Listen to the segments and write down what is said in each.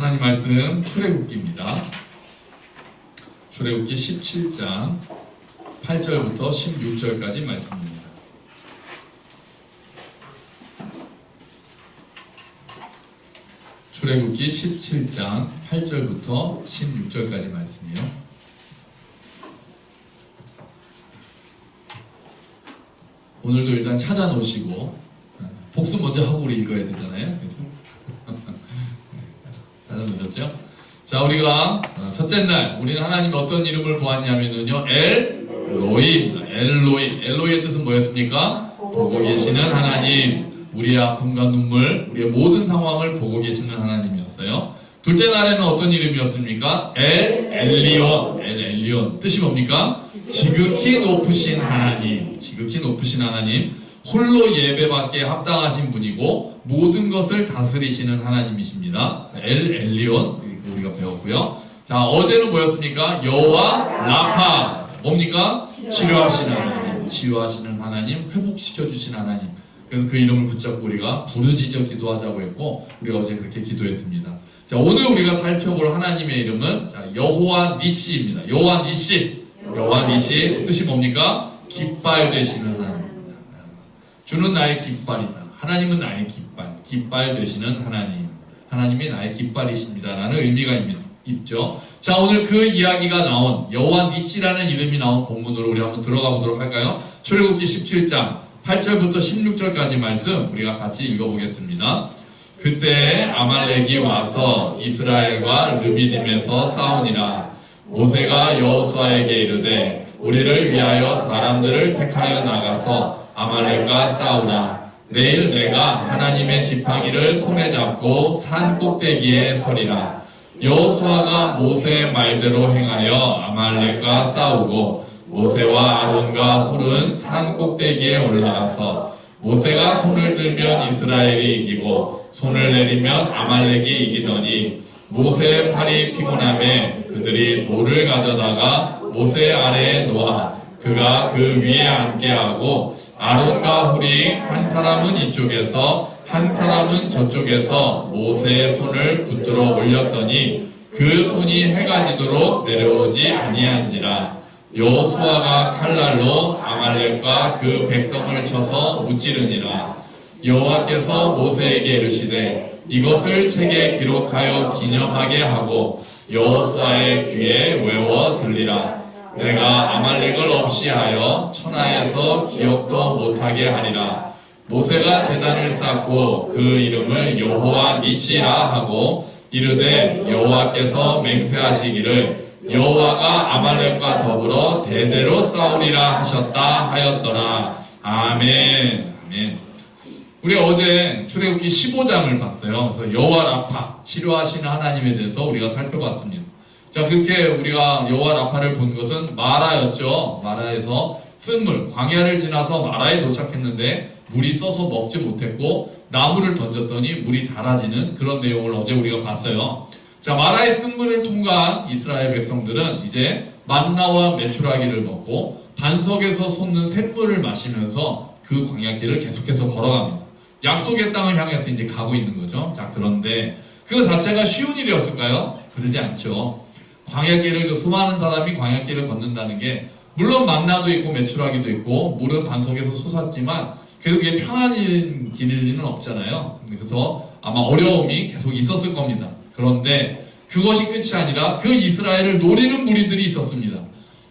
하나님 말씀 출애굽기입니다. 출애굽기 17장 8절부터 16절까지 말씀입니다. 출애굽기 17장 8절부터 16절까지 말씀이요. 오늘도 일단 찾아놓으시고 복습 먼저 하고 우리 읽어야 되잖아요. 그렇죠? 찾아놓으셨죠? 자, 우리가 첫째 날 우리는 하나님 어떤 이름을 보았냐면요, 엘로임. 엘로이의 뜻은 뭐였습니까? 보고 계시는 하나님. 우리의 아픔과 눈물, 우리의 모든 상황을 보고 계시는 하나님이었어요. 둘째 날에는 어떤 이름이었습니까? 엘리온. 뜻이 뭡니까? 지극히 높으신 하나님. 지극히 높으신 하나님. 홀로 예배받기에 합당하신 분이고 모든 것을 다스리시는 하나님이십니다. 엘리온 우리가 배웠고요. 자, 어제는 뭐였습니까? 여호와 라파. 뭡니까? 치료하시는 하나님. 치유하시는 하나님, 회복시켜주신 하나님. 그래서 그 이름을 붙잡고 우리가 부르짖어 기도하자고 했고, 우리가 어제 그렇게 기도했습니다. 자, 오늘 우리가 살펴볼 하나님의 이름은 여호와 니시입니다. 여호와 니시. 뜻이 뭡니까? 깃발 되시는 하나님입니다. 주는 나의 깃발이다. 하나님은 나의 깃발. 깃발 되시는 하나님. 하나님이 나의 깃발이십니다. 라는 의미가 있죠. 자, 오늘 그 이야기가 나온 여호와 니시라는 이름이 나온 본문으로 우리 한번 들어가 보도록 할까요? 출애굽기 17장 8절부터 16절까지 말씀 우리가 같이 읽어보겠습니다. 그때 아말렉이 와서 이스라엘과 르비딤에서 싸우니라. 모세가 여호수아에게 이르되 우리를 위하여 사람들을 택하여 나가서 아말렉과 싸우라. 내일 내가 하나님의 지팡이를 손에 잡고 산 꼭대기에 서리라. 여호수아가 모세의 말대로 행하여 아말렉과 싸우고 모세와 아론과 홀은 산 꼭대기에 올라가서 모세가 손을 들면 이스라엘이 이기고 손을 내리면 아말렉이 이기더니 모세의 팔이 피곤함에 그들이 돌을 가져다가 모세 아래에 놓아 그가 그 위에 앉게 하고 아론과 홀이 한 사람은 이쪽에서 한 사람은 저쪽에서 모세의 손을 붙들어 올렸더니 그 손이 해가 지도록 내려오지 아니한지라. 여호수아가 칼날로 아말렉과 그 백성을 쳐서 무찌르니라. 여호와께서 모세에게 이르시되 이것을 책에 기록하여 기념하게 하고 여호수아의 귀에 외워 들리라. 내가 아말렉을 없이 하여 천하에서 기억도 못하게 하리라. 모세가 제단을 쌓고 그 이름을 여호와 니시라 하고 이르되 여호와께서 맹세하시기를 여호와가 아말렉과 더불어 대대로 싸우리라 하셨다 하였더라. 아멘. 우리 어제 출애굽기 15장을 봤어요. 그래서 여호와 라파, 치료하시는 하나님에 대해서 우리가 살펴봤습니다. 자, 그렇게 우리가 여호와 라파를 본 것은 마라였죠. 마라에서 쓴물, 광야를 지나서 마라에 도착했는데 물이 써서 먹지 못했고 나무를 던졌더니 물이 달아지는 그런 내용을 어제 우리가 봤어요. 자, 마라의 쓴물을 통과한 이스라엘 백성들은 이제 만나와 메추라기를 먹고 반석에서 솟는 샘물을 마시면서 그 광야길을 계속해서 걸어갑니다. 약속의 땅을 향해서 이제 가고 있는 거죠. 자, 그런데 그거 자체가 쉬운 일이었을까요? 그러지 않죠. 광야길을, 그 수많은 사람이 광야길을 걷는다는 게 물론 만나도 있고 메추라기도 있고 물은 반석에서 솟았지만 그래도 그게 편한 길일 리는 없잖아요. 그래서 아마 어려움이 계속 있었을 겁니다. 그런데 그것이 끝이 아니라 그 이스라엘을 노리는 무리들이 있었습니다.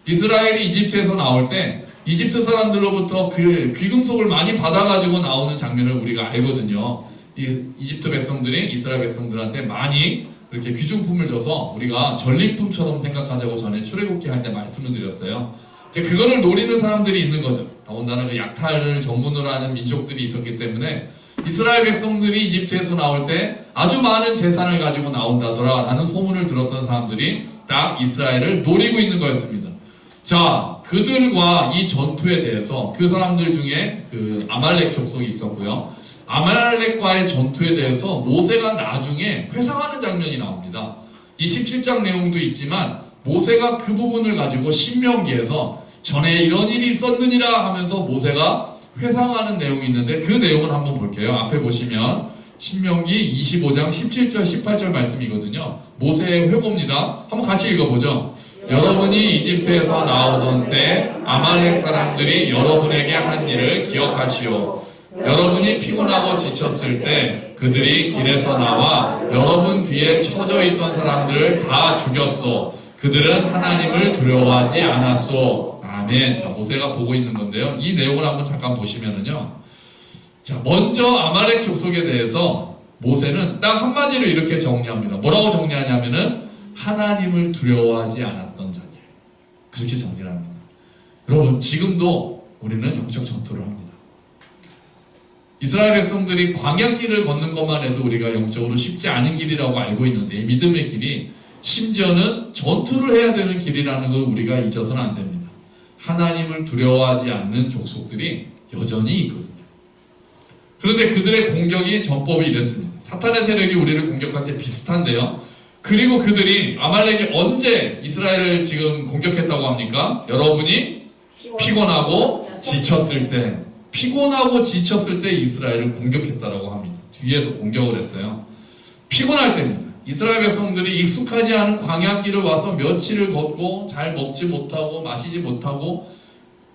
이스라엘이 이집트에서 나올 때 이집트 사람들로부터 그 귀금속을 많이 받아가지고 나오는 장면을 우리가 알거든요. 이집트 백성들이 이스라엘 백성들한테 많이 이렇게 귀중품을 줘서 우리가 전리품처럼 생각하자고 전에 출애굽기 할 때 말씀을 드렸어요. 그거를 노리는 사람들이 있는 거죠. 더군다나 그 약탈을 전문으로 하는 민족들이 있었기 때문에 이스라엘 백성들이 이집트에서 나올 때 아주 많은 재산을 가지고 나온다더라 라는 소문을 들었던 사람들이 딱 이스라엘을 노리고 있는 거였습니다. 자, 그들과 이 전투에 대해서 그 사람들 중에 그 아말렉 족속이 있었고요. 아말렉과의 전투에 대해서 모세가 나중에 회상하는 장면이 나옵니다. 이 17장 내용도 있지만 모세가 그 부분을 가지고 신명기에서 전에 이런 일이 있었느니라 하면서 모세가 회상하는 내용이 있는데 그 내용을 한번 볼게요. 앞에 보시면 신명기 25장 17절 18절 말씀이거든요. 모세의 회고입니다. 한번 같이 읽어보죠. 여러분이 이집트에서 나오던 때 아말렉 사람들이 여러분에게 한 일을 기억하시오. 여러분이 피곤하고 지쳤을 때 그들이 길에서 나와 여러분 뒤에 처져 있던 사람들을 다 죽였소. 그들은 하나님을 두려워하지 않았소. 아멘. 자, 모세가 보고 있는 건데요. 이 내용을 한번 잠깐 보시면은요. 자, 먼저 아말렉 족속에 대해서 모세는 딱 한마디로 이렇게 정리합니다. 뭐라고 정리하냐면은 하나님을 두려워하지 않았던 자들. 그렇게 정리를 합니다. 여러분, 지금도 우리는 영적 전투를 합니다. 이스라엘 백성들이 광야길을 걷는 것만 해도 우리가 영적으로 쉽지 않은 길이라고 알고 있는데, 이 믿음의 길이 심지어는 전투를 해야 되는 길이라는 걸 우리가 잊어서는 안 됩니다. 하나님을 두려워하지 않는 족속들이 여전히 있거든요. 그런데 그들의 공격이 전법이 이랬습니다. 사탄의 세력이 우리를 공격할 때 비슷한데요. 그리고 그들이 아말렉이 언제 이스라엘을 지금 공격했다고 합니까? 여러분이 피곤하고 지쳤을 때, 피곤하고 지쳤을 때 이스라엘을 공격했다라고 합니다. 뒤에서 공격을 했어요. 피곤할 때입니다. 이스라엘 백성들이 익숙하지 않은 광야길을 와서 며칠을 걷고 잘 먹지 못하고 마시지 못하고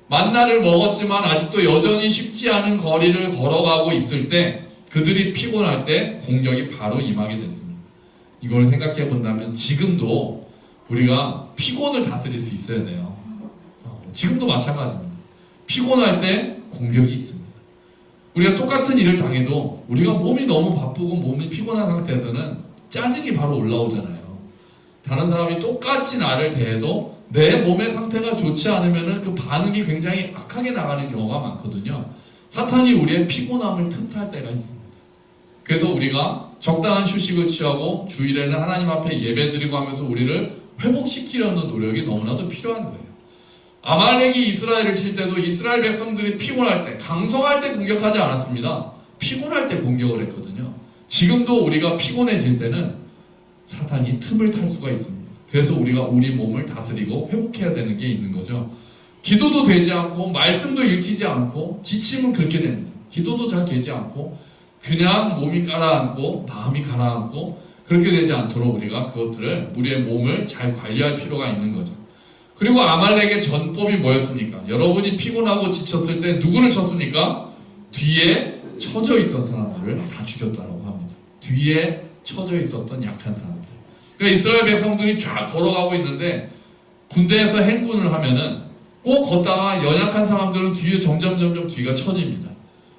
만나를 먹었지만 아직도 여전히 쉽지 않은 거리를 걸어가고 있을 때, 그들이 피곤할 때 공격이 바로 임하게 됐습니다. 이걸 생각해 본다면 지금도 우리가 피곤을 다스릴 수 있어야 돼요. 지금도 마찬가지입니다. 피곤할 때 공격이 있습니다. 우리가 똑같은 일을 당해도 우리가 몸이 너무 바쁘고 몸이 피곤한 상태에서는 짜증이 바로 올라오잖아요. 다른 사람이 똑같이 나를 대해도 내 몸의 상태가 좋지 않으면 그 반응이 굉장히 악하게 나가는 경우가 많거든요. 사탄이 우리의 피곤함을 틈탈 때가 있습니다. 그래서 우리가 적당한 휴식을 취하고 주일에는 하나님 앞에 예배드리고 하면서 우리를 회복시키려는 노력이 너무나도 필요한 거예요. 아말렉이 이스라엘을 칠 때도 이스라엘 백성들이 피곤할 때, 강성할 때 공격하지 않았습니다. 피곤할 때 공격을 했거든요. 지금도 우리가 피곤해질 때는 사탄이 틈을 탈 수가 있습니다. 그래서 우리가 우리 몸을 다스리고 회복해야 되는 게 있는 거죠. 기도도 되지 않고 말씀도 읽히지 않고 지치면 그렇게 됩니다. 기도도 잘 되지 않고 그냥 몸이 가라앉고 마음이 가라앉고 그렇게 되지 않도록 우리가 그것들을, 우리의 몸을 잘 관리할 필요가 있는 거죠. 그리고 아말렉의 전법이 뭐였습니까? 여러분이 피곤하고 지쳤을 때 누구를 쳤습니까? 뒤에 처져 있던 사람들을 다 죽였다고 합니다. 뒤에 처져 있었던 약한 사람들. 그러니까 이스라엘 백성들이 쫙 걸어가고 있는데 군대에서 행군을 하면은 꼭 걷다가 연약한 사람들은 뒤에 점점 뒤가 처집니다.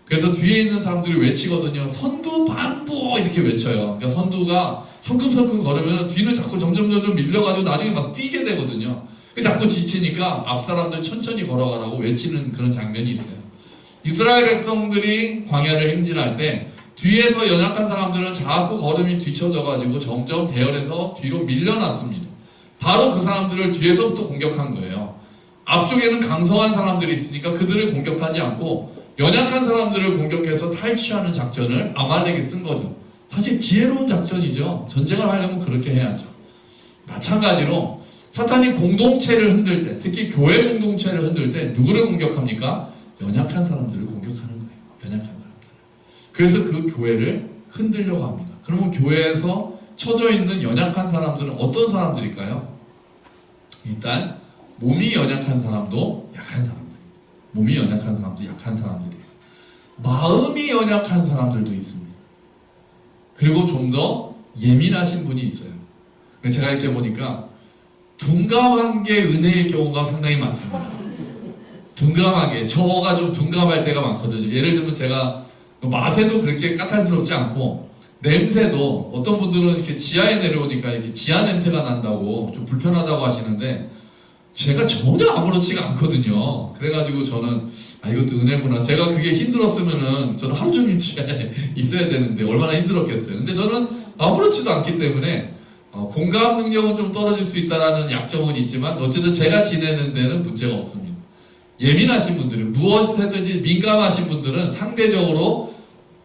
그래서 뒤에 있는 사람들이 외치거든요. 선두 반보 이렇게 외쳐요. 그러니까 선두가 성큼성큼 걸으면 뒤는 자꾸 점점 밀려가지고 나중에 막 뛰게 되거든요. 자꾸 지치니까 앞 사람들 천천히 걸어가라고 외치는 그런 장면이 있어요. 이스라엘 백성들이 광야를 행진할 때 뒤에서 연약한 사람들은 자꾸 걸음이 뒤쳐져가지고 점점 대열에서 뒤로 밀려났습니다. 바로 그 사람들을 뒤에서부터 공격한 거예요. 앞쪽에는 강성한 사람들이 있으니까 그들을 공격하지 않고 연약한 사람들을 공격해서 탈취하는 작전을 아말렉이 쓴 거죠. 사실 지혜로운 작전이죠. 전쟁을 하려면 그렇게 해야죠. 마찬가지로 사탄이 공동체를 흔들 때, 특히 교회 공동체를 흔들 때 누구를 공격합니까? 연약한 사람들을 공격하는 거예요. 연약한 사람들. 그래서 그 교회를 흔들려고 합니다. 그러면 교회에서 처져 있는 연약한 사람들은 어떤 사람들일까요? 일단 몸이 연약한 사람도 약한 사람들, 몸이 연약한 사람도 약한 사람들이에요. 마음이 연약한 사람들도 있습니다. 그리고 좀 더 예민하신 분이 있어요. 제가 이렇게 보니까 둔감한 게 은혜일 경우가 상당히 많습니다. 둔감하게, 저가 좀 둔감할 때가 많거든요. 예를 들면 제가 맛에도 그렇게 까탈스럽지 않고 냄새도, 어떤 분들은 이렇게 지하에 내려오니까 이렇게 지하 냄새가 난다고 좀 불편하다고 하시는데 제가 전혀 아무렇지가 않거든요. 그래가지고 저는 이것도 은혜구나. 제가 그게 힘들었으면은 저는 하루 종일 지하에 있어야 되는데 얼마나 힘들었겠어요. 근데 저는 아무렇지도 않기 때문에 공감 능력은 좀 떨어질 수 있다는 약점은 있지만 어쨌든 제가 지내는 데는 문제가 없습니다. 예민하신 분들은, 무엇이든지 민감하신 분들은 상대적으로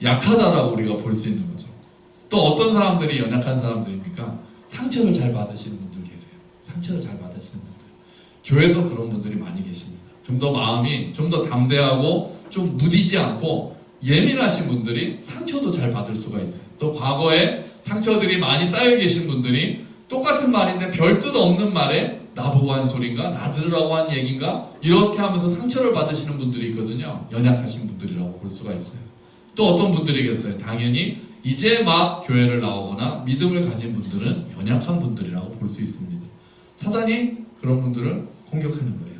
약하다라고 우리가 볼 수 있는 거죠. 또 어떤 사람들이 연약한 사람들입니까? 상처를 잘 받으시는 분들 계세요. 상처를 잘 받으시는 분들. 교회에서 그런 분들이 많이 계십니다. 좀 더 마음이 좀 더 담대하고 좀 무디지 않고 예민하신 분들이 상처도 잘 받을 수가 있어요. 또 과거에 상처들이 많이 쌓여 계신 분들이 똑같은 말인데 별 뜻 없는 말에 나보고 한 소린가? 나 들으라고 한 얘기인가? 이렇게 하면서 상처를 받으시는 분들이 있거든요. 연약하신 분들이라고 볼 수가 있어요. 또 어떤 분들이겠어요? 당연히 이제 막 교회를 나오거나 믿음을 가진 분들은 연약한 분들이라고 볼 수 있습니다. 사단이 그런 분들을 공격하는 거예요.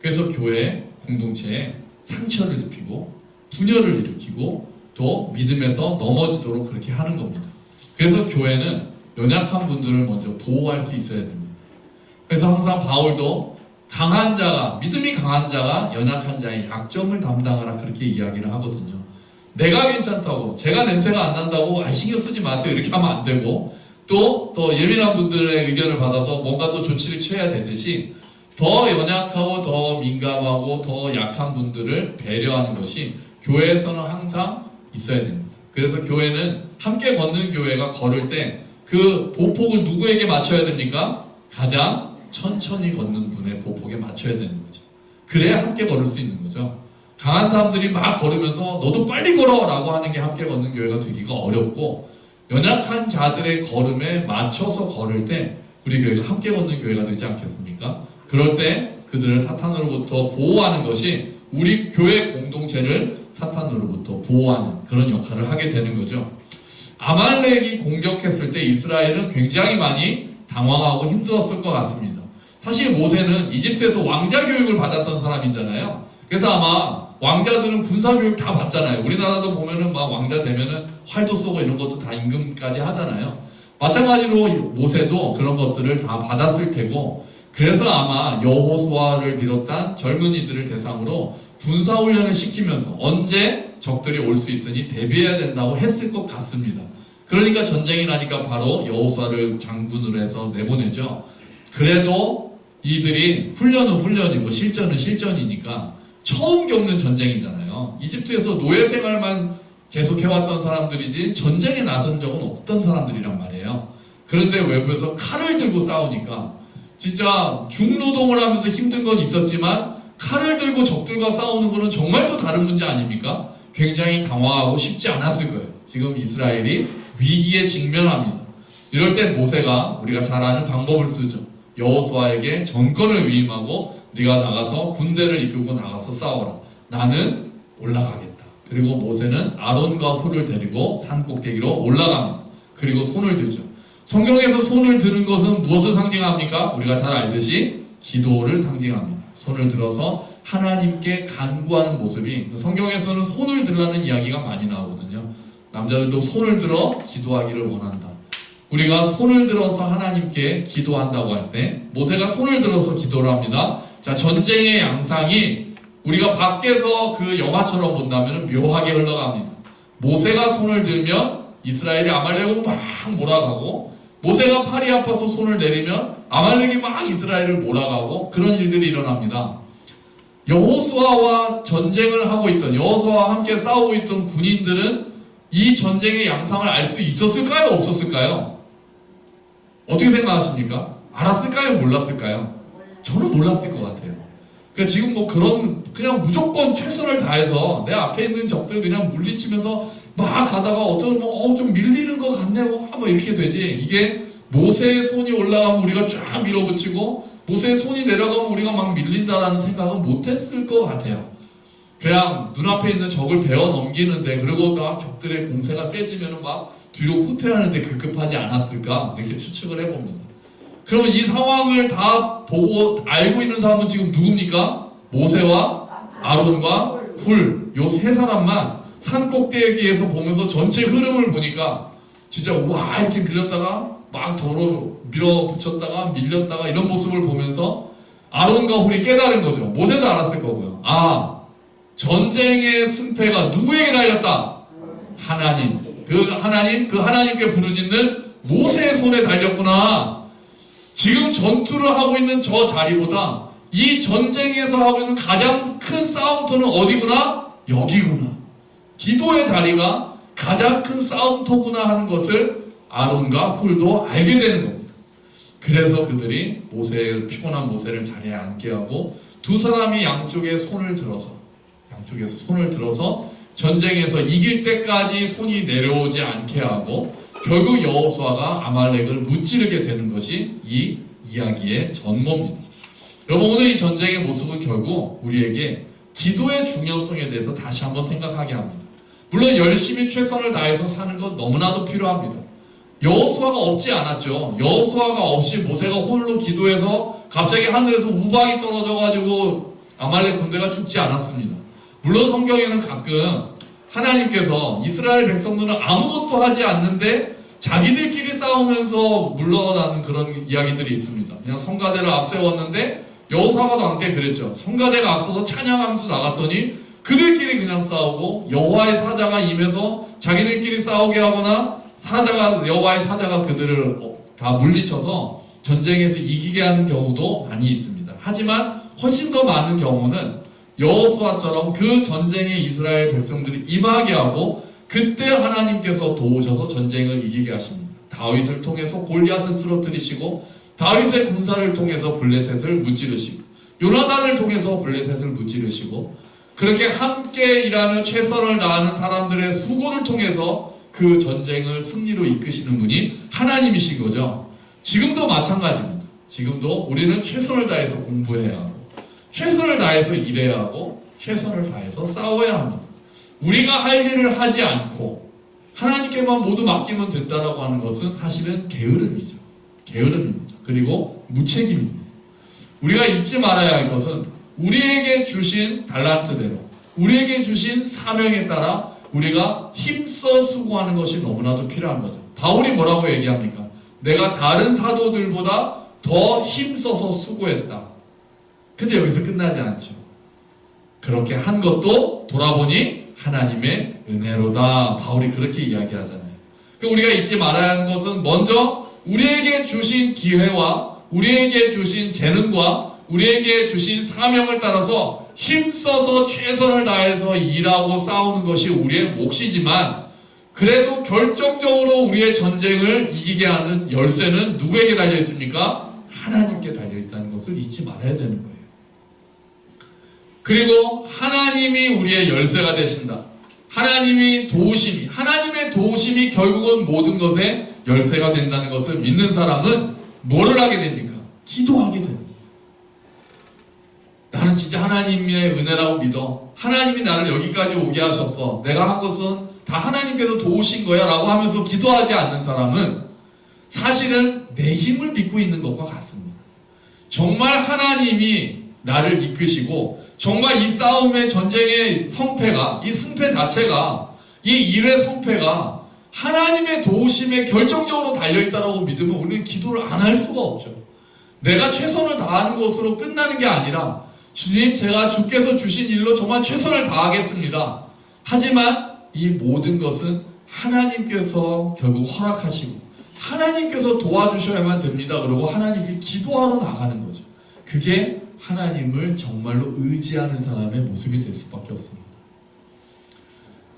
그래서 교회 공동체에 상처를 입히고 분열을 일으키고 또 믿음에서 넘어지도록 그렇게 하는 겁니다. 그래서 교회는 연약한 분들을 먼저 보호할 수 있어야 됩니다. 그래서 항상 바울도 강한 자가, 믿음이 강한 자가 연약한 자의 약점을 담당하라 그렇게 이야기를 하거든요. 내가 괜찮다고, 제가 냄새가 안 난다고 신경 쓰지 마세요 이렇게 하면 안 되고, 또 예민한 분들의 의견을 받아서 뭔가 또 조치를 취해야 되듯이 더 연약하고 더 민감하고 더 약한 분들을 배려하는 것이 교회에서는 항상 있어야 됩니다. 그래서 교회는 함께 걷는 교회가 걸을 때 그 보폭을 누구에게 맞춰야 됩니까? 가장 천천히 걷는 분의 보폭에 맞춰야 되는 거죠. 그래야 함께 걸을 수 있는 거죠. 강한 사람들이 막 걸으면서 너도 빨리 걸어 라고 하는 게 함께 걷는 교회가 되기가 어렵고, 연약한 자들의 걸음에 맞춰서 걸을 때 우리 교회가 함께 걷는 교회가 되지 않겠습니까? 그럴 때 그들을 사탄으로부터 보호하는 것이 우리 교회 공동체를 사탄으로부터 보호하는 그런 역할을 하게 되는 거죠. 아말렉이 공격했을 때 이스라엘은 굉장히 많이 당황하고 힘들었을 것 같습니다. 사실 모세는 이집트에서 왕자 교육을 받았던 사람이잖아요. 그래서 아마 왕자들은 군사 교육 다 받잖아요. 우리나라도 보면은 막 왕자 되면은 활도 쏘고 이런 것도 다 임금까지 하잖아요. 마찬가지로 모세도 그런 것들을 다 받았을 테고, 그래서 아마 여호수아를 비롯한 젊은이들을 대상으로 군사훈련을 시키면서 언제 적들이 올 수 있으니 대비해야 된다고 했을 것 같습니다. 그러니까 전쟁이 나니까 바로 여호수아를 장군으로 해서 내보내죠. 그래도 이들이 훈련은 훈련이고 실전은 실전이니까 처음 겪는 전쟁이잖아요. 이집트에서 노예 생활만 계속 해왔던 사람들이지 전쟁에 나선 적은 없던 사람들이란 말이에요. 그런데 외부에서 칼을 들고 싸우니까 진짜 중노동을 하면서 힘든 건 있었지만 칼을 들고 적들과 싸우는 거는 정말 또 다른 문제 아닙니까? 굉장히 당황하고 쉽지 않았을 거예요. 지금 이스라엘이 위기에 직면합니다. 이럴 때 모세가 우리가 잘 아는 방법을 쓰죠. 여호수아에게 전권을 위임하고 네가 나가서 군대를 이끌고 나가서 싸워라. 나는 올라가겠다. 그리고 모세는 아론과 훌을 데리고 산 꼭대기로 올라갑니다. 그리고 손을 들죠. 성경에서 손을 드는 것은 무엇을 상징합니까? 우리가 잘 알듯이 기도를 상징합니다. 손을 들어서 하나님께 간구하는 모습이, 성경에서는 손을 들라는 이야기가 많이 나오거든요. 남자들도 손을 들어 기도하기를 원한다. 우리가 손을 들어서 하나님께 기도한다고 할 때 모세가 손을 들어서 기도를 합니다. 자, 전쟁의 양상이 우리가 밖에서 그 영화처럼 본다면 묘하게 흘러갑니다. 모세가 손을 들면 이스라엘이 아말렉으로 막 몰아가고, 모세가 팔이 아파서 손을 내리면 아말렉이 막 이스라엘을 몰아가고, 그런 일들이 일어납니다. 여호수아와 전쟁을 하고 있던, 여호수아와 함께 싸우고 있던 군인들은 이 전쟁의 양상을 알 수 있었을까요? 없었을까요? 어떻게 생각하십니까? 알았을까요? 몰랐을까요? 저는 몰랐을 것 같아요. 그러니까 지금 뭐 그냥 무조건 최선을 다해서 내 앞에 있는 적들 그냥 물리치면서 막 가다가 어떤 좀 밀리는 것 같네요. 뭐 이렇게 되지. 이게 모세의 손이 올라가면 우리가 쫙 밀어붙이고 모세의 손이 내려가면 우리가 막 밀린다라는 생각은 못했을 것 같아요. 그냥 눈앞에 있는 적을 베어 넘기는데, 그리고 막 적들의 공세가 세지면 막 뒤로 후퇴하는데 급급하지 않았을까, 이렇게 추측을 해봅니다. 그러면 이 상황을 다 보고 알고 있는 사람은 지금 누굽니까? 모세와 아론과 훌, 요 세 사람만 산 꼭대기에서 보면서 전체 흐름을 보니까 진짜 와 이렇게 밀렸다가 막 도로 밀어붙였다가 밀렸다가 이런 모습을 보면서 아론과 훌이 깨달은 거죠. 모세도 알았을 거고요. 아, 전쟁의 승패가 누구에게 달렸다? 하나님. 그 하나님께 부르짖는 모세의 손에 달렸구나. 지금 전투를 하고 있는 저 자리보다 이 전쟁에서 하고 있는 가장 큰 싸움터는 어디구나? 여기구나. 기도의 자리가 가장 큰 싸움터구나 하는 것을 아론과 훌도 알게 되는 겁니다. 그래서 그들이 피곤한 모세를 자리에 앉게 하고 두 사람이 양쪽에서 손을 들어서 전쟁에서 이길 때까지 손이 내려오지 않게 하고 결국 여호수아가 아말렉을 무찌르게 되는 것이 이 이야기의 전모입니다. 여러분, 오늘 이 전쟁의 모습은 결국 우리에게 기도의 중요성에 대해서 다시 한번 생각하게 합니다. 물론 열심히 최선을 다해서 사는 건 너무나도 필요합니다. 여호수아가 없지 않았죠. 여호수아가 없이 모세가 홀로 기도해서 갑자기 하늘에서 우박이 떨어져가지고 아말렉 군대가 죽지 않았습니다. 물론 성경에는 가끔 하나님께서 이스라엘 백성들은 아무것도 하지 않는데 자기들끼리 싸우면서 물러나는 그런 이야기들이 있습니다. 그냥 성가대를 앞세웠는데 여호사밧도 함께 그랬죠. 성가대가 앞서서 찬양하면서 나갔더니 그들끼리 그냥 싸우고 여호와의 사자가 임해서 자기들끼리 싸우게 하거나 여호와의 사자가 그들을 다 물리쳐서 전쟁에서 이기게 하는 경우도 많이 있습니다. 하지만 훨씬 더 많은 경우는 여호수아처럼 그 전쟁에 이스라엘 백성들이 임하게 하고 그때 하나님께서 도우셔서 전쟁을 이기게 하십니다. 다윗을 통해서 골리앗을 쓰러뜨리시고 다윗의 군사를 통해서 블레셋을 무찌르시고 요나단을 통해서 블레셋을 무찌르시고 그렇게 함께 일하며 최선을 다하는 사람들의 수고를 통해서 그 전쟁을 승리로 이끄시는 분이 하나님이신 거죠. 지금도 마찬가지입니다. 지금도 우리는 최선을 다해서 공부해야 하고 최선을 다해서 일해야 하고 최선을 다해서 싸워야 합니다. 우리가 할 일을 하지 않고 하나님께만 모두 맡기면 된다라고 하는 것은 사실은 게으름이죠. 게으름입니다. 그리고 무책임입니다. 우리가 잊지 말아야 할 것은 우리에게 주신 달란트대로 우리에게 주신 사명에 따라 우리가 힘써 수고하는 것이 너무나도 필요한 거죠. 바울이 뭐라고 얘기합니까? 내가 다른 사도들보다 더 힘써서 수고했다. 근데 여기서 끝나지 않죠. 그렇게 한 것도 돌아보니 하나님의 은혜로다. 바울이 그렇게 이야기하잖아요. 그러니까 우리가 잊지 말아야 하는 것은 먼저 우리에게 주신 기회와 우리에게 주신 재능과 우리에게 주신 사명을 따라서 힘써서 최선을 다해서 일하고 싸우는 것이 우리의 몫이지만 그래도 결정적으로 우리의 전쟁을 이기게 하는 열쇠는 누구에게 달려 있습니까? 하나님께 달려 있다는 것을 잊지 말아야 되는 거예요. 그리고 하나님이 우리의 열쇠가 되신다. 하나님의 도우심이 결국은 모든 것의 열쇠가 된다는 것을 믿는 사람은 뭐를 하게 됩니까? 기도하게 됩니다. 나는 진짜 하나님의 은혜라고 믿어. 하나님이 나를 여기까지 오게 하셨어. 내가 한 것은 다 하나님께서 도우신 거야 라고 하면서 기도하지 않는 사람은 사실은 내 힘을 믿고 있는 것과 같습니다. 정말 하나님이 나를 이끄시고 정말 이 싸움의 전쟁의 성패가 이 승패 자체가 이 일의 성패가 하나님의 도우심에 결정적으로 달려있다라고 믿으면 우리는 기도를 안 할 수가 없죠. 내가 최선을 다하는 것으로 끝나는 게 아니라 주님, 제가 주께서 주신 일로 정말 최선을 다하겠습니다. 하지만 이 모든 것은 하나님께서 결국 허락하시고 하나님께서 도와주셔야만 됩니다. 그러고 하나님이 기도하러 나가는 거죠. 그게 하나님을 정말로 의지하는 사람의 모습이 될 수밖에 없습니다.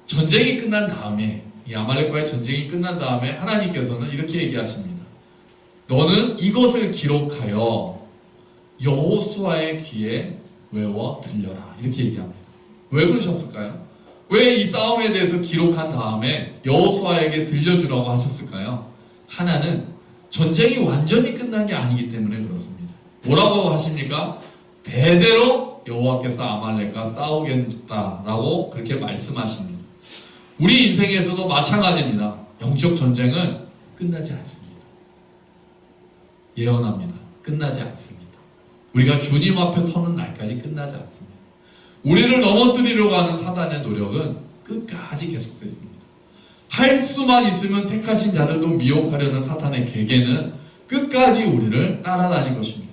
전쟁이 끝난 다음에 이 아말렉과의 전쟁이 끝난 다음에 하나님께서는 이렇게 얘기하십니다. 너는 이것을 기록하여 여호수아의 귀에 외워 들려라. 이렇게 얘기합니다. 왜 그러셨을까요? 왜 이 싸움에 대해서 기록한 다음에 여호수아에게 들려주라고 하셨을까요? 하나는 전쟁이 완전히 끝난 게 아니기 때문에 그렇습니다. 뭐라고 하십니까? 대대로 여호와께서 아말렉과 싸우겠다라고 그렇게 말씀하십니다. 우리 인생에서도 마찬가지입니다. 영적 전쟁은 끝나지 않습니다. 예언합니다. 끝나지 않습니다. 우리가 주님 앞에 서는 날까지 끝나지 않습니다. 우리를 넘어뜨리려고 하는 사단의 노력은 끝까지 계속됐습니다. 할 수만 있으면 택하신 자들도 미혹하려는 사탄의 계계는 끝까지 우리를 따라다닐 것입니다.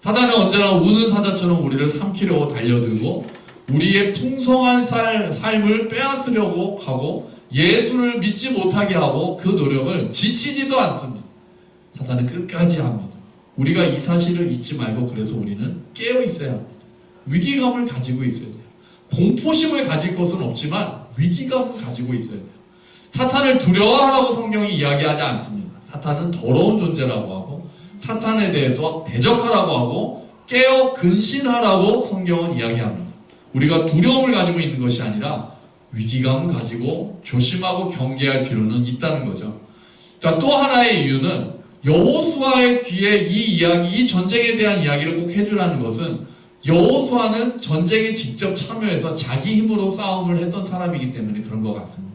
사단은 언제나 우는 사자처럼 우리를 삼키려고 달려들고 우리의 풍성한 삶을 빼앗으려고 하고 예수를 믿지 못하게 하고 그 노력을 지치지도 않습니다. 사단은 끝까지 합니다. 우리가 이 사실을 잊지 말고 그래서 우리는 깨어 있어야 합니다. 위기감을 가지고 있어야 돼요. 공포심을 가질 것은 없지만 위기감을 가지고 있어야 돼요. 사탄을 두려워하라고 성경이 이야기하지 않습니다. 사탄은 더러운 존재라고 하고 사탄에 대해서 대적하라고 하고 깨어 근신하라고 성경은 이야기합니다. 우리가 두려움을 가지고 있는 것이 아니라 위기감을 가지고 조심하고 경계할 필요는 있다는 거죠. 자, 또 하나의 이유는 여호수아의 귀에 이 이야기, 이 전쟁에 대한 이야기를 꼭 해주라는 것은 여호수아는 전쟁에 직접 참여해서 자기 힘으로 싸움을 했던 사람이기 때문에 그런 것 같습니다.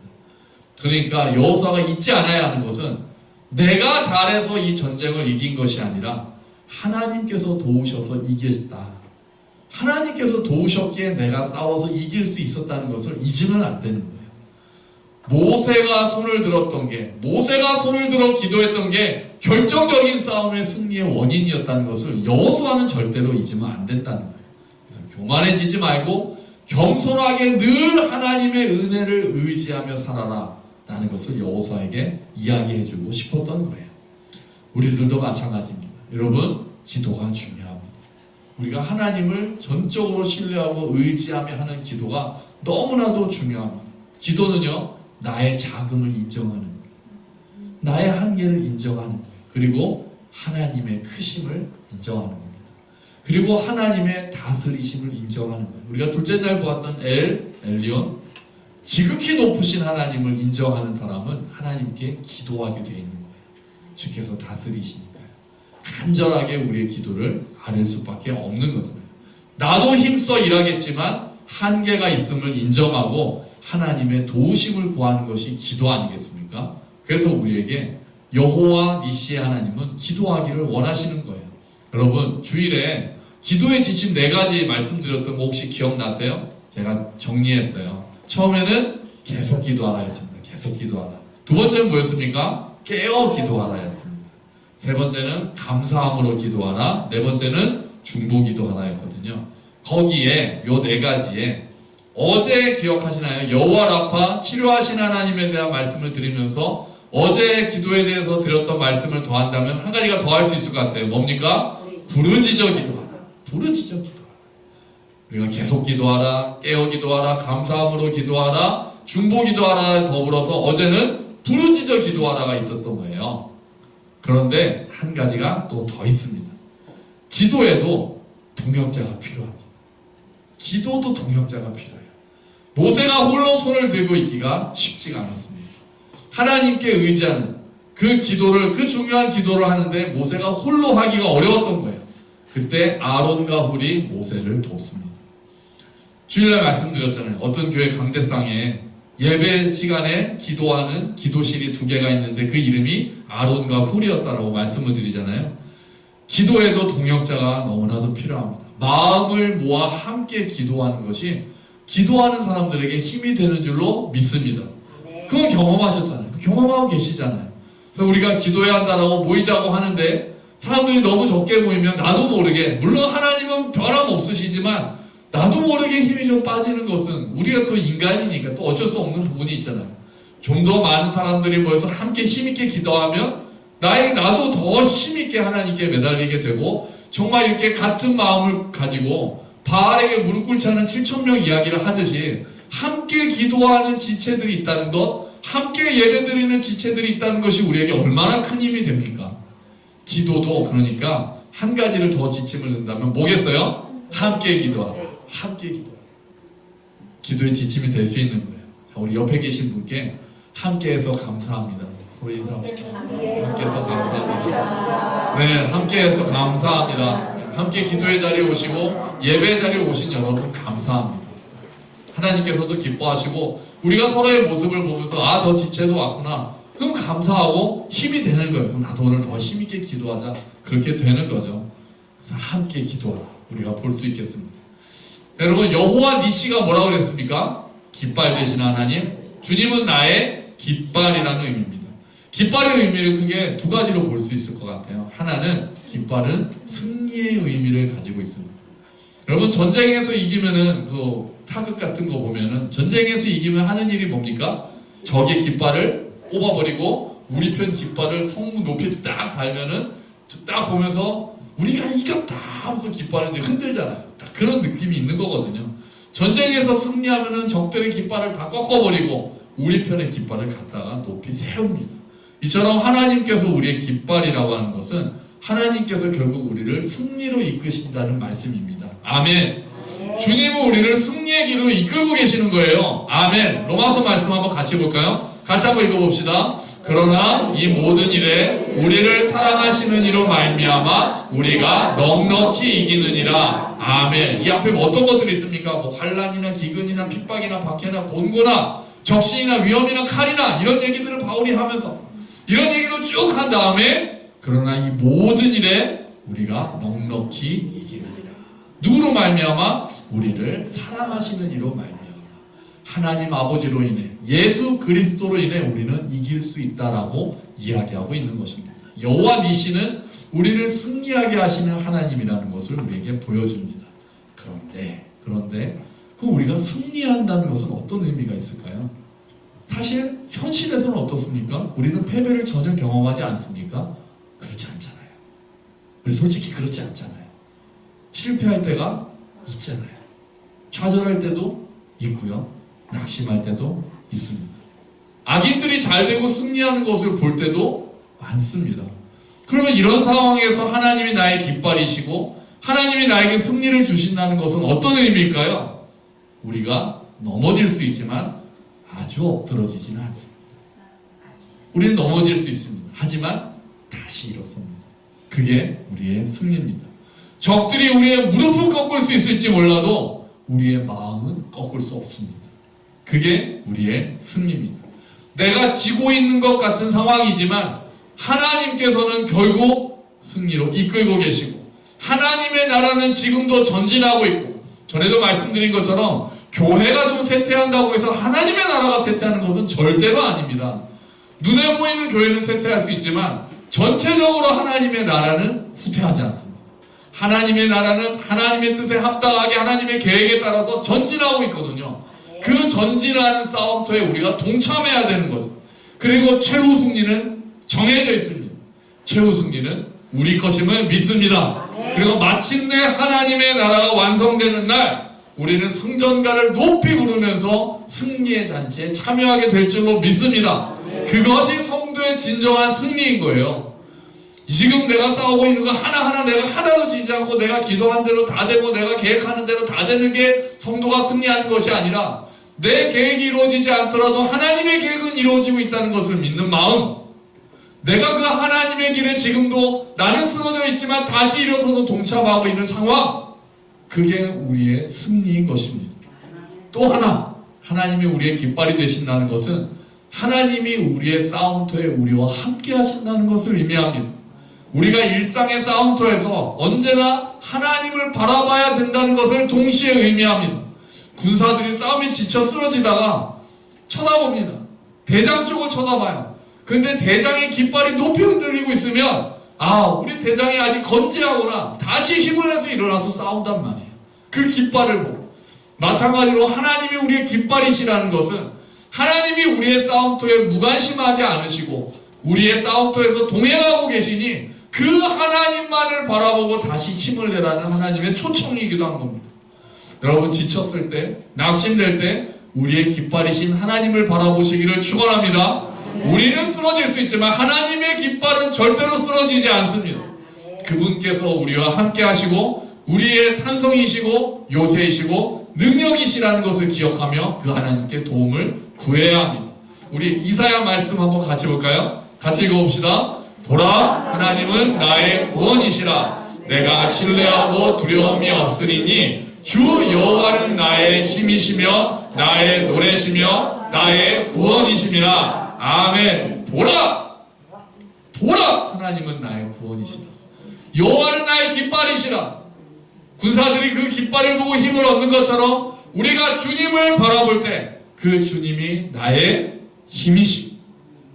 그러니까 여호수아가 잊지 않아야 하는 것은 내가 잘해서 이 전쟁을 이긴 것이 아니라 하나님께서 도우셔서 이겼다. 하나님께서 도우셨기에 내가 싸워서 이길 수 있었다는 것을 잊으면 안 되는 거예요. 모세가 손을 들었던 게, 모세가 손을 들어 기도했던 게 결정적인 싸움의 승리의 원인이었다는 것을 여호수아는 절대로 잊으면 안 된다는 거예요. 교만해지지 말고 겸손하게 늘 하나님의 은혜를 의지하며 살아라 라는 것을 여호수아에게 이야기해주고 싶었던 거예요. 우리들도 마찬가지입니다. 여러분, 기도가 중요합니다. 우리가 하나님을 전적으로 신뢰하고 의지하며 하는 기도가 너무나도 중요합니다. 기도는요, 나의 자금을 인정하는 거예요. 나의 한계를 인정하는 거예요. 그리고 하나님의 크심을 인정하는 겁니다. 그리고 하나님의 다스리심을 인정하는 거예요. 우리가 둘째 날 보았던 엘리온, 지극히 높으신 하나님을 인정하는 사람은 하나님께 기도하게 되어 있는 거예요. 주께서 다스리시니까요. 간절하게 우리의 기도를 아뢰 수밖에 없는 거잖아요. 나도 힘써 일하겠지만 한계가 있음을 인정하고 하나님의 도우심을 구하는 것이 기도 아니겠습니까? 그래서 우리에게 여호와 니시의 하나님은 기도하기를 원하시는 거예요. 여러분, 주일에 기도의 지침 4가지 말씀드렸던 거 혹시 기억나세요? 제가 정리했어요. 처음에는 계속 기도하라 했습니다. 계속 기도하라. 두 번째는 뭐였습니까? 깨어 기도하라 했습니다. 세 번째는 감사함으로 기도하라. 네 번째는 중보 기도하라였거든요. 거기에 요 4가지에 어제 기억하시나요? 여호와 라파 치료하신 하나님에 대한 말씀을 드리면서 어제 기도에 대해서 드렸던 말씀을 더한다면 한 가지가 더 할 수 있을 것 같아요. 뭡니까? 부르짖어 기도하라. 부르짖어 기도하라. 우리가 계속 기도하라, 깨어 기도하라, 감사함으로 기도하라, 중보 기도하라 더불어서 어제는 부르짖어 기도하라가 있었던 거예요. 그런데 한 가지가 또 더 있습니다. 기도에도 동역자가 필요합니다. 기도도 동역자가 필요해요. 모세가 홀로 손을 들고 있기가 쉽지가 않았습니다. 하나님께 의지하는 그 기도를, 그 중요한 기도를 하는데 모세가 홀로 하기가 어려웠던 거예요. 그때 아론과 훌이 모세를 돕습니다. 주일날 말씀드렸잖아요. 어떤 교회 강대상에 예배 시간에 기도하는 기도실이 2개가 있는데 그 이름이 아론과 훌이었다라고 말씀을 드리잖아요. 기도에도 동역자가 너무나도 필요합니다. 마음을 모아 함께 기도하는 것이 기도하는 사람들에게 힘이 되는 줄로 믿습니다. 그거 경험하셨잖아요. 경험하고 계시잖아요. 그래서 우리가 기도해야 한다라고 모이자고 하는데 사람들이 너무 적게 모이면 나도 모르게, 물론 하나님은 변함없으시지만 나도 모르게 힘이 좀 빠지는 것은 우리가 또 인간이니까 또 어쩔 수 없는 부분이 있잖아요. 좀 더 많은 사람들이 모여서 함께 힘있게 기도하면 나도 더 힘있게 하나님께 매달리게 되고 정말 이렇게 같은 마음을 가지고 바알에게 무릎 꿇지 않은 7,000명 이야기를 하듯이 함께 기도하는 지체들이 있다는 것, 함께 예배드리는 지체들이 있다는 것이 우리에게 얼마나 큰 힘이 됩니까? 기도도 그러니까 한 가지를 더 지침을 낸다면 뭐겠어요? 함께 기도하라. 함께 기도하라. 기도의 지침이 될 수 있는 거예요. 자, 우리 옆에 계신 분께 함께해서 감사합니다. 소리 인사. 함께해서 감사합니다. 네, 함께해서 감사합니다. 함께 기도의 자리에 오시고 예배 자리에 오신 여러분 감사합니다. 하나님께서도 기뻐하시고 우리가 서로의 모습을 보면서 저 지체도 왔구나. 그럼 감사하고 힘이 되는 거예요. 그럼 나도 오늘 더 힘있게 기도하자. 그렇게 되는 거죠. 그래서 함께 기도하라. 우리가 볼 수 있겠습니다. 여러분, 여호와 니시가 뭐라고 그랬습니까? 깃발 되신 하나님. 주님은 나의 깃발이라는 의미입니다. 깃발의 의미를 크게 2가지로 볼 수 있을 것 같아요. 하나는 깃발은 승리의 의미를 가지고 있습니다. 여러분, 전쟁에서 이기면은 그 사극 같은 거 보면은 전쟁에서 이기면 하는 일이 뭡니까? 적의 깃발을 뽑아버리고 우리 편 깃발을 성문 높이 딱 달면은 딱 보면서 우리가 이겼다 하면서 깃발을 흔들잖아요. 딱 그런 느낌이 있는 거거든요. 전쟁에서 승리하면은 적들의 깃발을 다 꺾어버리고 우리 편의 깃발을 갖다가 높이 세웁니다. 이처럼 하나님께서 우리의 깃발이라고 하는 것은 하나님께서 결국 우리를 승리로 이끄신다는 말씀입니다. 아멘. 주님은 우리를 승리의 길로 이끌고 계시는 거예요. 아멘. 로마서 말씀 한번 같이 볼까요? 같이 한번 읽어봅시다. 그러나 이 모든 일에 우리를 사랑하시는 이로 말미암아 우리가 넉넉히 이기느니라. 아멘. 이 앞에 어떤 것들이 있습니까? 뭐 환난이나 기근이나 핍박이나 박해나 곤고나 적신이나 위험이나 칼이나 이런 얘기들을 바울이 하면서 이런 얘기를 쭉 한 다음에 그러나 이 모든 일에 우리가 넉넉히 이기느니라. 누구로 말미암아? 우리를 사랑하시는 이로 말미암아 하나님 아버지로 인해 예수 그리스도로 인해 우리는 이길 수 있다라고 이야기하고 있는 것입니다. 여호와 니시는 우리를 승리하게 하시는 하나님이라는 것을 우리에게 보여줍니다. 그런데 우리가 승리한다는 것은 어떤 의미가 있을까요? 사실 현실에서는 어떻습니까? 우리는 패배를 전혀 경험하지 않습니까? 그렇지 않잖아요. 우리 솔직히 그렇지 않잖아요. 실패할 때가 있잖아요. 좌절할 때도 있고요. 낙심할 때도 있습니다. 악인들이 잘 되고 승리하는 것을 볼 때도 많습니다. 그러면 이런 상황에서 하나님이 나의 깃발이시고 하나님이 나에게 승리를 주신다는 것은 어떤 의미일까요? 우리가 넘어질 수 있지만 아주 엎드러지지는 않습니다. 우리는 넘어질 수 있습니다. 하지만 다시 일어섭니다. 그게 우리의 승리입니다. 적들이 우리의 무릎을 꺾을 수 있을지 몰라도 우리의 마음은 꺾을 수 없습니다. 그게 우리의 승리입니다. 내가 지고 있는 것 같은 상황이지만 하나님께서는 결국 승리로 이끌고 계시고 하나님의 나라는 지금도 전진하고 있고 전에도 말씀드린 것처럼 교회가 좀 쇠퇴한다고 해서 하나님의 나라가 쇠퇴하는 것은 절대로 아닙니다. 눈에 보이는 교회는 쇠퇴할 수 있지만 전체적으로 하나님의 나라는 후퇴하지 않습니다. 하나님의 나라는 하나님의 뜻에 합당하게 하나님의 계획에 따라서 전진하고 있거든요. 그 전진하는 싸움터에 우리가 동참해야 되는 거죠. 그리고 최후 승리는 정해져 있습니다. 최후 승리는 우리 것임을 믿습니다. 그리고 마침내 하나님의 나라가 완성되는 날 우리는 승전가를 높이 부르면서 승리의 잔치에 참여하게 될 줄로 믿습니다. 그것이 성도의 진정한 승리인 거예요. 지금 내가 싸우고 있는 거 하나하나 내가 하나도 지지 않고 내가 기도한 대로 다 되고 내가 계획하는 대로 다 되는 게 성도가 승리하는 것이 아니라 내 계획이 이루어지지 않더라도 하나님의 계획은 이루어지고 있다는 것을 믿는 마음, 내가 그 하나님의 길에 지금도 나는 쓰러져 있지만 다시 일어서서 동참하고 있는 상황, 그게 우리의 승리인 것입니다. 또 하나, 하나님이 우리의 깃발이 되신다는 것은 하나님이 우리의 싸움터에 우리와 함께 하신다는 것을 의미합니다. 우리가 일상의 싸움터에서 언제나 하나님을 바라봐야 된다는 것을 동시에 의미합니다. 군사들이 싸움에 지쳐 쓰러지다가 쳐다봅니다. 대장 쪽을 쳐다봐요. 근데 대장의 깃발이 높이 흔들리고 있으면 우리 대장이 아직 건재하구나. 다시 힘을 내서 일어나서 싸운단 말이에요. 그 깃발을 보고. 마찬가지로 하나님이 우리의 깃발이시라는 것은 하나님이 우리의 싸움터에 무관심하지 않으시고 우리의 싸움터에서 동행하고 계시니 그 하나님만을 바라보고 다시 힘을 내라는 하나님의 초청이기도 한 겁니다. 여러분 지쳤을 때, 낙심될 때 우리의 깃발이신 하나님을 바라보시기를 축원합니다. 우리는 쓰러질 수 있지만 하나님의 깃발은 절대로 쓰러지지 않습니다. 그분께서 우리와 함께 하시고 우리의 산성이시고 요새이시고 능력이시라는 것을 기억하며 그 하나님께 도움을 구해야 합니다. 우리 이사야 말씀 한번 같이 볼까요? 같이 읽어봅시다. 보라, 하나님은 나의 구원이시라. 내가 신뢰하고 두려움이 없으리니 주 여호와는 나의 힘이시며 나의 노래시며 나의 구원이시니라. 아멘. 보라! 보라! 하나님은 나의 구원이시라. 여호와는 나의 깃발이시라. 군사들이 그 깃발을 보고 힘을 얻는 것처럼 우리가 주님을 바라볼 때 그 주님이 나의 힘이시고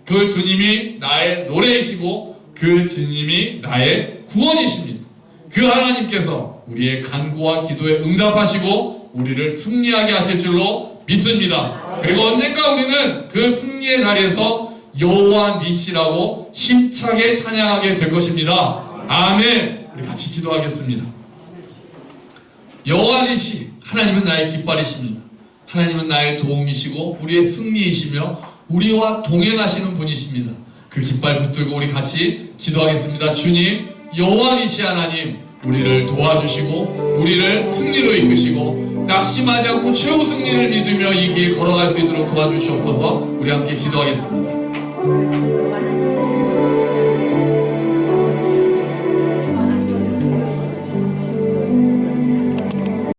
그 주님이 나의 노래이시고 그 주님이 나의 구원이십니다. 그 하나님께서 우리의 간구와 기도에 응답하시고 우리를 승리하게 하실 줄로 믿습니다. 그리고 언젠가 우리는 그 승리의 자리에서 여호와 니시라고 힘차게 찬양하게 될 것입니다. 아멘. 우리 같이 기도하겠습니다. 여호와 니시, 하나님은 나의 깃발이십니다. 하나님은 나의 도움이시고 우리의 승리이시며 우리와 동행하시는 분이십니다. 그 깃발 붙들고 우리 같이 기도하겠습니다. 주님, 여호와 니시 하나님, 우리를 도와주시고 우리를 승리로 이끄시고 낙심하지 않고 최후 승리를 믿으며 이 길 걸어갈 수 있도록 도와주시옵소서. 우리 함께 기도하겠습니다.